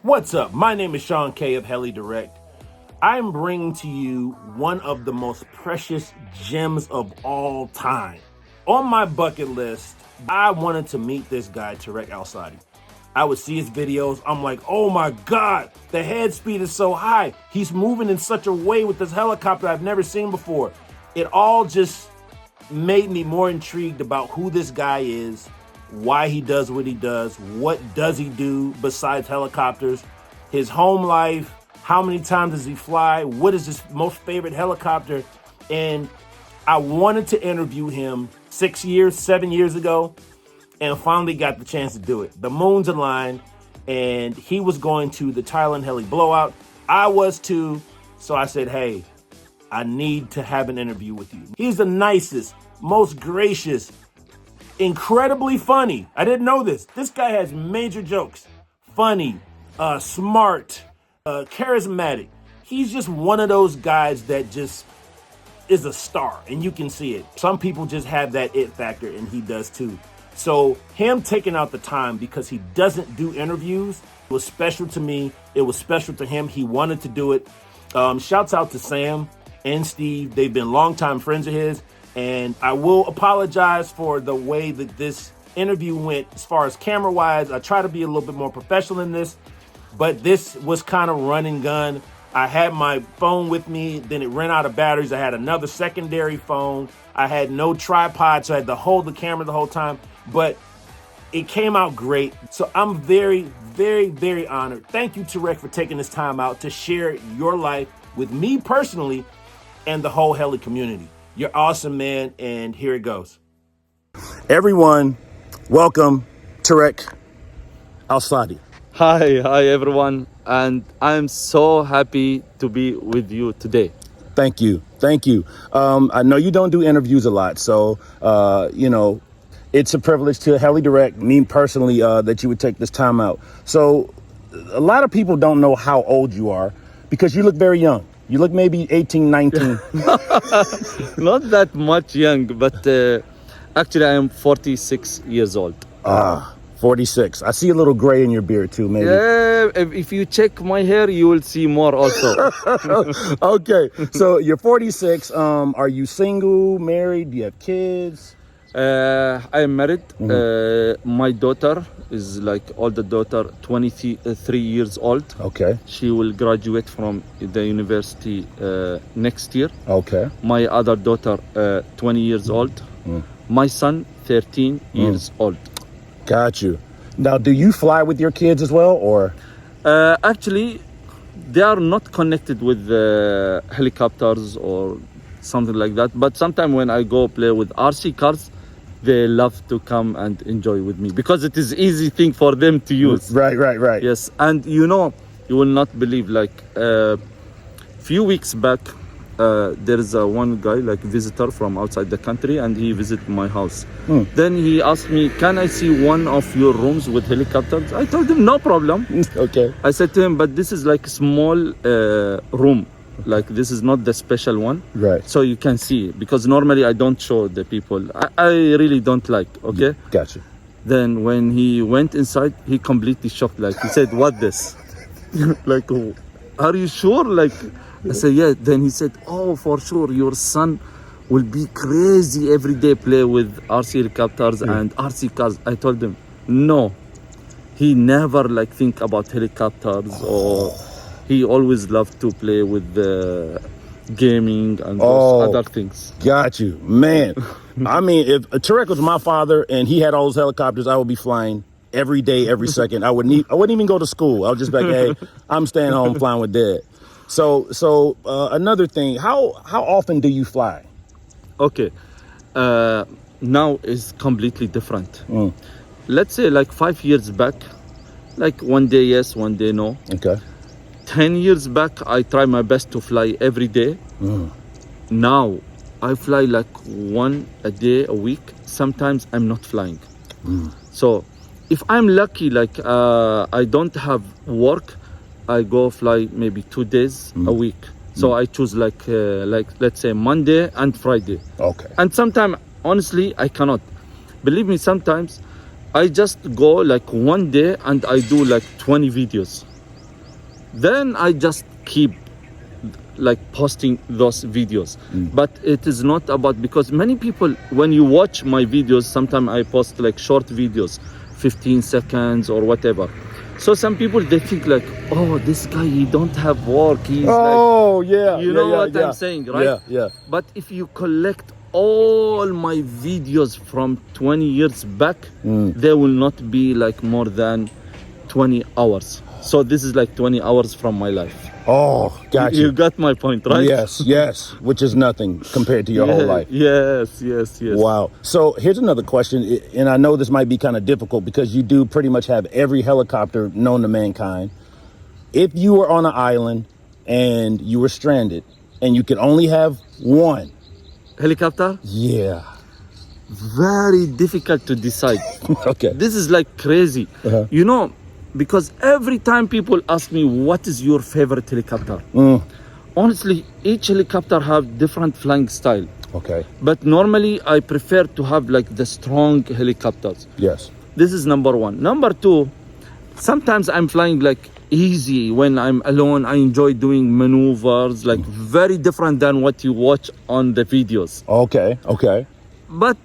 What's up? My name is Sean K of Heli Direct. I'm bringing to you one of the most precious gems of all time. On my bucket list, I wanted to meet this guy, Tareq Alsaadi. I would see his videos. I'm like, oh my God, the head speed is so high. He's moving in such a way with this helicopter I've never seen before. It all just made me more intrigued about who this guy is, why he does what he does, what does he do besides helicopters, his home life, how many times does he fly, what is his most favorite helicopter. And I wanted to interview him 7 years ago, and finally got the chance to do it. The moons aligned, and he was going to the Thailand Heli Blowout. I was too, so I said, hey, I need to have an interview with you. He's the nicest, most gracious, incredibly funny. I didn't know this. This guy has major jokes. Funny, smart, charismatic. He's just one of those guys that just is a star, and you can see it. Some people just have that it factor, and he does too. So him taking out the time, because he doesn't do interviews, was special to me. It was special to him. He wanted to do it. Shouts out to Sam and Steve. They've been longtime friends of his. And I will apologize for the way that this interview went as far as camera-wise. I try to be a little bit more professional in this, but this was kind of run and gun. I had my phone with me, then it ran out of batteries. I had another secondary phone. I had no tripod, so I had to hold the camera the whole time, but it came out great. So I'm very, very, very honored. Thank you, Tareq, for taking this time out to share your life with me personally and the whole Heli community. You're awesome, man, and here it goes. Everyone, welcome Tareq Alsaadi. Hi everyone, and I'm so happy to be with you today. Thank you. I know you don't do interviews a lot, so it's a privilege to Heli Direct, me personally, that you would take this time out. So a lot of people don't know how old you are because you look very young. You look maybe 18, 19. Not that much young, but actually I am 46 years old. 46. I see a little gray in your beard too, maybe. Yeah, if you check my hair, you will see more also. Okay, so you're 46. Are you single, married? Do you have kids? I am married. My daughter is like older daughter, 23 years old. Okay. She will graduate from the university next year. Okay. My other daughter, 20 years old. My son, 13 years old. Got you. Now, do you fly with your kids as well, or? Actually, they are not connected with helicopters or something like that. But sometimes when I go play with RC cars, they love to come and enjoy with me because it is easy thing for them to use. Right. Yes, and you will not believe, like few weeks back, there is one guy, like visitor from outside the country, and he visited my house. Then he asked me, can I see one of your rooms with helicopters? I told him, no problem. Okay. I said to him, but this is like a small room. Like this is not the special one. Right. So you can see, because normally I don't show the people. I really don't like, okay? Gotcha. Then when he went inside, he completely shocked. Like he said, what this? Like, are you sure? Like, I said, yeah. Then he said, oh, for sure, your son will be crazy every day play with RC helicopters and RC cars. I told him, no. He never like think about helicopters or he always loved to play with the gaming and those other things. Got you, man. I mean, if Tareq was my father and he had all those helicopters, I would be flying every day, every second. I wouldn't even go to school. I was just like, hey, I'm staying home flying with Dad. So another thing, how often do you fly? Okay, now is completely different. Let's say like 5 years back, like one day yes, one day no. Okay. 10 years back, I try my best to fly every day. Now, I fly like one a day a week. Sometimes I'm not flying. So, if I'm lucky, like I don't have work, I go fly maybe 2 days a week. So I choose like let's say Monday and Friday. Okay. And sometimes, honestly, I cannot. Believe me, sometimes I just go like one day and I do like 20 videos. Then I just keep like posting those videos. But it is not about, because many people, when you watch my videos, sometimes I post like short videos, 15 seconds or whatever. So some people, they think like, oh, this guy, he don't have work. He's yeah. you know what I'm saying, right? Yeah. But if you collect all my videos from 20 years back, there will not be like more than 20 hours. So this is like 20 hours from my life. Oh, gotcha. You got my point, right? Yes. Which is nothing compared to your whole life. Yes. Wow. So here's another question, and I know this might be kind of difficult because you do pretty much have every helicopter known to mankind. If you were on an island and you were stranded and you could only have one. Helicopter? Yeah. Very difficult to decide. Okay. This is like crazy. You know, because every time people ask me, what is your favorite helicopter? Honestly, each helicopter have different flying style. Okay. But normally I prefer to have like the strong helicopters. Yes. This is number one. Number two, sometimes I'm flying like easy when I'm alone. I enjoy doing maneuvers, like very different than what you watch on the videos. Okay. But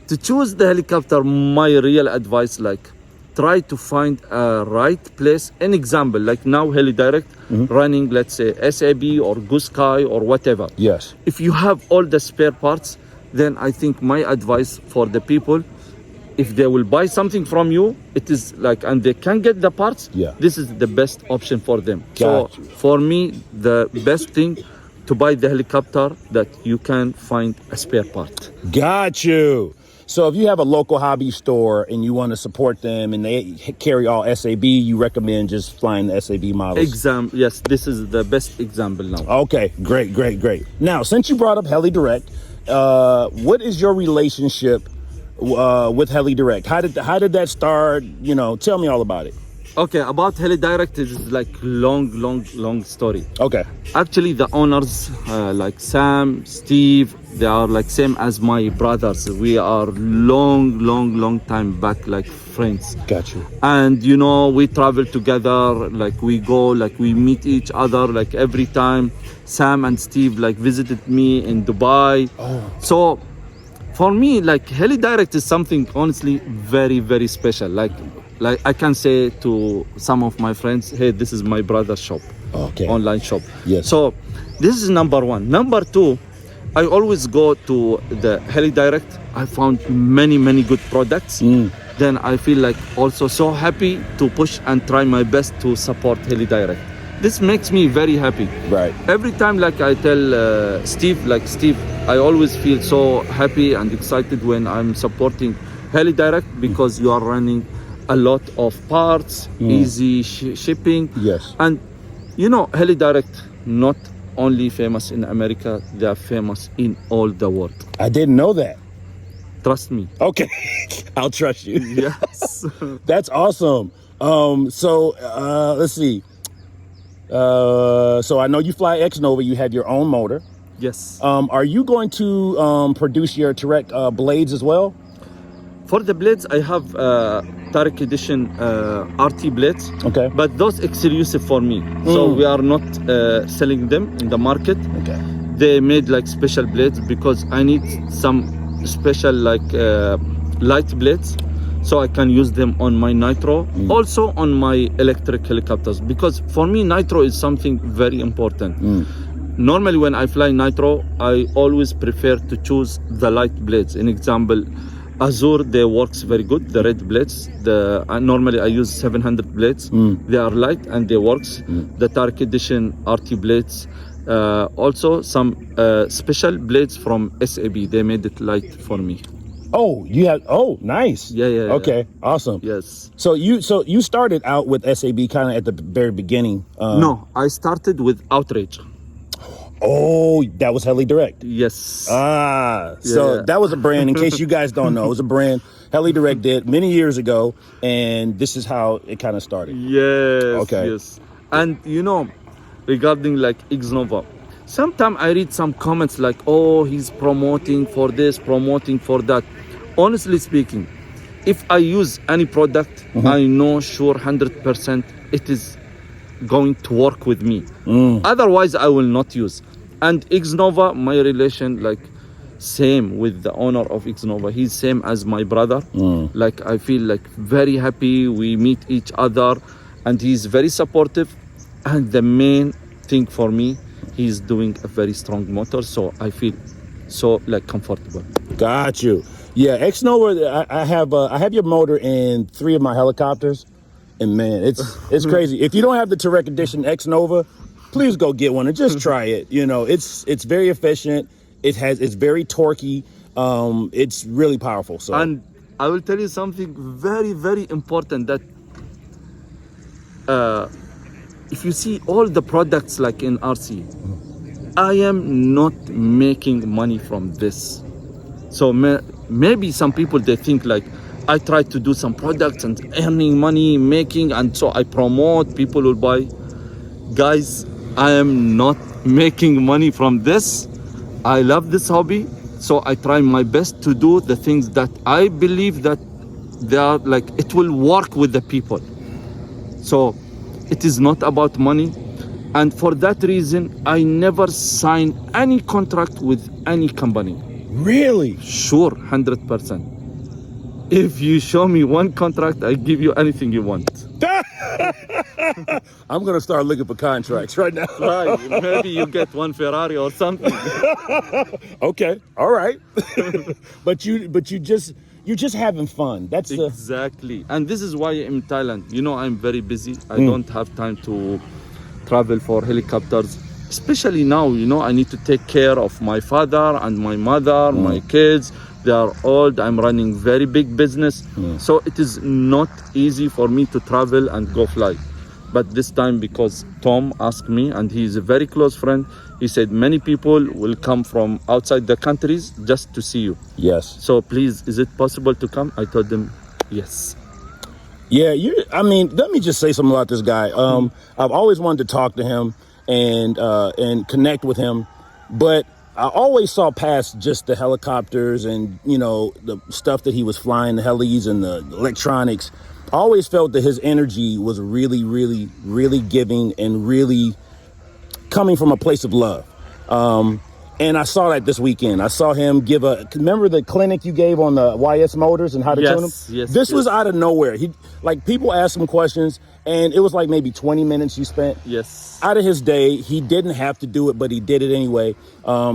to choose the helicopter, my real advice, like, try to find a right place. An example, like now Heli Direct running, let's say SAB or Goose Sky or whatever. Yes. If you have all the spare parts, then I think my advice for the people, if they will buy something from you, it is like, and they can get the parts, this is the best option for them. Got So for me, the best thing to buy the helicopter that you can find a spare part. Got you. So if you have a local hobby store and you want to support them and they carry all SAB, you recommend just flying the SAB models? Yes, this is the best example now. Okay, great. Now, since you brought up Heli Direct, what is your relationship with Heli Direct? How did that start? You know, tell me all about it. Okay, about Heli Direct is like long story. Okay. Actually, the owners, like Sam, Steve, they are like same as my brothers. We are long time back, like friends. Got you. And you know, we travel together, like we go, like we meet each other, like every time. Sam and Steve like visited me in Dubai. So for me, like Heli Direct is something honestly very special. Like I can say to some of my friends, hey, this is my brother's shop. Okay. Online shop. Yes. So this is number one. Number two, I always go to the Heli Direct. I found many good products. Then I feel like also so happy to push and try my best to support Heli Direct. This makes me very happy. Right. Every time, like I tell Steve, I always feel so happy and excited when I'm supporting Heli Direct because you are running a lot of parts, easy shipping. Yes. And you know, Heli Direct not only famous in America, they are famous in all the world. I didn't know that. Trust me. Okay. I'll trust you. Yes. That's awesome. So let's see. So I know you fly X-Nova, you have your own motor. Yes. Are you going to produce your Tareq blades as well? For the blades, I have Tareq Edition RT blades. Okay. But those exclusive for me. So we are not selling them in the market. Okay. They made like special blades because I need some special like light blades so I can use them on my nitro, also on my electric helicopters, because for me nitro is something very important. Normally when I fly nitro, I always prefer to choose the light blades. An example, Azure, they works very good, the red blades. Normally I use 700 blades. They are light and they works. The Tareq Edition RT blades, also some special blades from SAB. They made it light for me. Oh, you have. Oh, nice. Yeah. Okay, awesome. Yes. So you started out with SAB kind of at the very beginning. No, I started with Outrage. Oh, that was Heli Direct. Yes. So that was a brand. In case you guys don't know, it was a brand Heli Direct did many years ago, and this is how it kind of started. Yes. Okay. Yes. And you know, regarding like X-Nova, sometimes I read some comments like, oh, he's promoting for this, promoting for that. Honestly speaking, if I use any product, I know sure 100% it is going to work with me. Otherwise, I will not use. And Xnova, my relation, like same with the owner of Xnova. He's same as my brother. Like I feel like very happy. We meet each other, and he's very supportive. And the main thing for me, he's doing a very strong motor, so I feel so like comfortable. Got you. Yeah, X-Nova, I have your motor in 3 of my helicopters, and man, it's crazy. If you don't have the Tareq Edition X-Nova, please go get one and just try it. You know, it's very efficient. It's very torquey. It's really powerful. So, and I will tell you something very, very important, that if you see all the products like in RC, I am not making money from this. So maybe some people, they think like I try to do some products and earning money, making, and so I promote, people will buy. Guys, I am not making money from this. I love this hobby, so I try my best to do the things that I believe that they are like, it will work with the people. So it is not about money. And for that reason, I never sign any contract with any company. really? Sure, 100%. If you show me one contract, I give you anything you want. I'm gonna start looking for contracts right now. Right, maybe you get one Ferrari or something. Okay, all right. but you're just having fun. That's Exactly. And this is why I'm in Thailand. You know, I'm very busy. I don't have time to travel for helicopters. Especially now, you know, I need to take care of my father and my mother, my kids. They are old. I'm running very big business. So it is not easy for me to travel and go fly. But this time, because Tom asked me, and he's a very close friend, he said many people will come from outside the countries just to see you. yes. So please, is it possible to come? I told them, yes. Yeah, I mean, let me just say something about this guy. I've always wanted to talk to him and connect with him, but I always saw past just the helicopters and, you know, the stuff that he was flying, the helis and the electronics. I always felt that his energy was really, really, really giving and really coming from a place of love. And I saw that this weekend. I saw him remember the clinic you gave on the YS motors and how to tune them? Yes. This was out of nowhere. People asked him questions, and it was like maybe 20 minutes you spent. Yes. Out of his day. He didn't have to do it, but he did it anyway.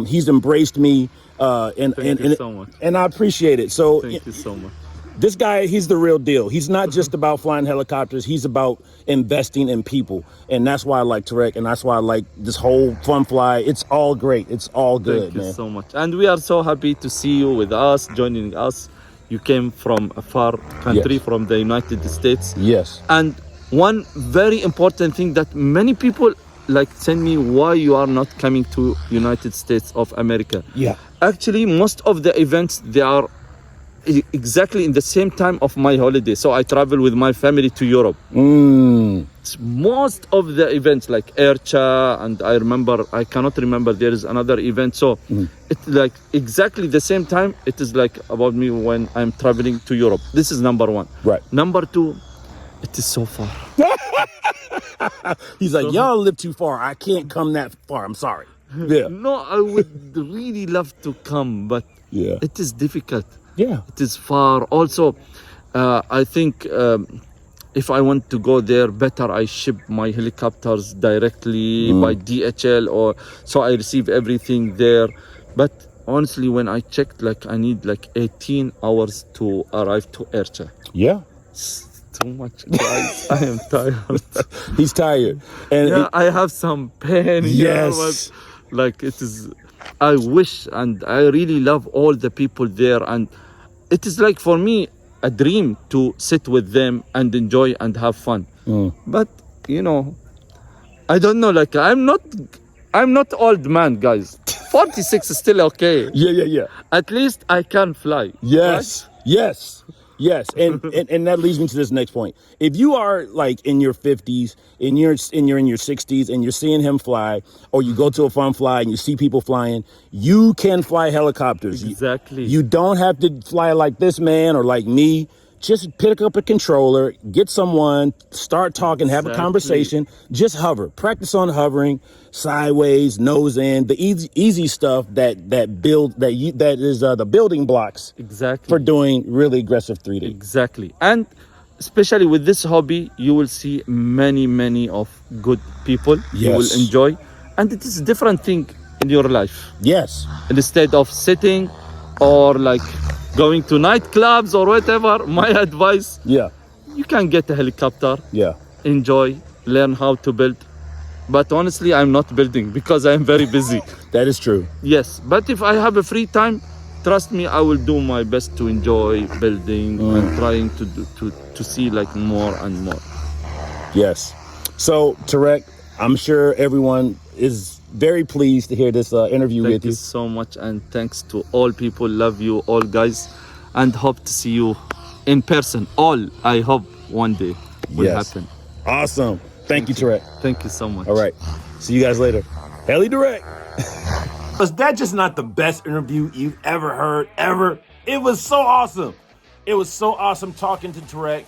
He's embraced me, Thank you so much. and I appreciate it. So Thank you so much. this guy, he's the real deal. He's not just about flying helicopters. He's about investing in people. And that's why I like Tareq, and that's why I like this whole fun fly. It's all great. It's all good, Thank you man. so much. And we are so happy to see you with us, joining us. You came from a far country, Yes. from the United States. Yes. And one very important thing that many people like send me, why you are not coming to United States of America. Yeah. Actually, most of the events, they are exactly in the same time of my holiday. So I travel with my family to Europe. Most of the events like Ercha, and I cannot remember, there is another event. So it's like exactly the same time. It is like about me when I'm traveling to Europe. This is number one. Right. Number two, it is so far. He's like, y'all live too far. I can't come that far. I'm sorry. Yeah. No, I would really love to come, but Yeah. it is difficult. Yeah. It is far. Also, I think if I want to go there, better I ship my helicopters directly by DHL, or so I receive everything there. But honestly, when I checked, like I need like 18 hours to arrive to Ercha. Yeah. It's too much, guys. I am tired. He's tired. And Yeah, I have some pain. Yes. But like it is, I wish, and I really love all the people there, and it is like for me a dream to sit with them and enjoy and have fun. But you know, I don't know. Like I'm not old man, guys. 46 is still okay. yeah. At least I can fly. Yes. Yes. And that leads me to this next point. If you are like in your 50s and you're in your 60s and you're seeing him fly, or you go to a fun fly and you see people flying, you can fly helicopters. Exactly. You don't have to fly like this man or like me. just pick up a controller, get someone, start talking, have a Exactly. conversation, just hover. Practice on hovering, sideways, nose in, the easy stuff that is the building blocks Exactly. for doing really aggressive 3D. Exactly. And especially with this hobby, you will see many of good people you will Yes. enjoy. And it is a different thing in your life. Yes. Instead of sitting or like going to nightclubs or whatever, my advice, Yeah. you can get a helicopter, Yeah. enjoy, learn how to build. But honestly, I'm not building because I'm very busy. That is true. Yes, but if I have a free time, trust me, I will do my best to enjoy building and trying to see like more and more. Yes. So, Tareq, I'm sure everyone is very pleased to hear this interview Thank with you you. so much, and thanks to all people. Love you all, guys, and hope to see you in person. All I hope one day will Yes. happen. Awesome. Thank you, Tareq. Thank you so much. All right. See you guys later. Heli Direct. Was that just not the best interview you've ever heard, ever? It was so awesome. It was so awesome talking to Tareq.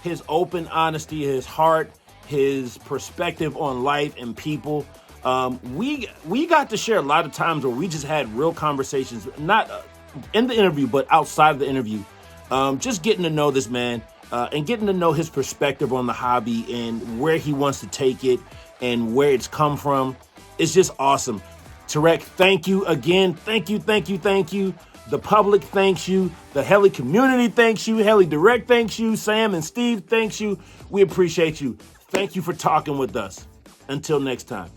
His open honesty, his heart, his perspective on life and people. We got to share a lot of times where we just had real conversations, not in the interview, but outside of the interview. Just getting to know this man and getting to know his perspective on the hobby and where he wants to take it and where it's come from. It's just awesome. Tareq, thank you again. Thank you. The public thanks you. The Heli community thanks you. Heli Direct thanks you. Sam and Steve thanks you. We appreciate you. Thank you for talking with us. Until next time.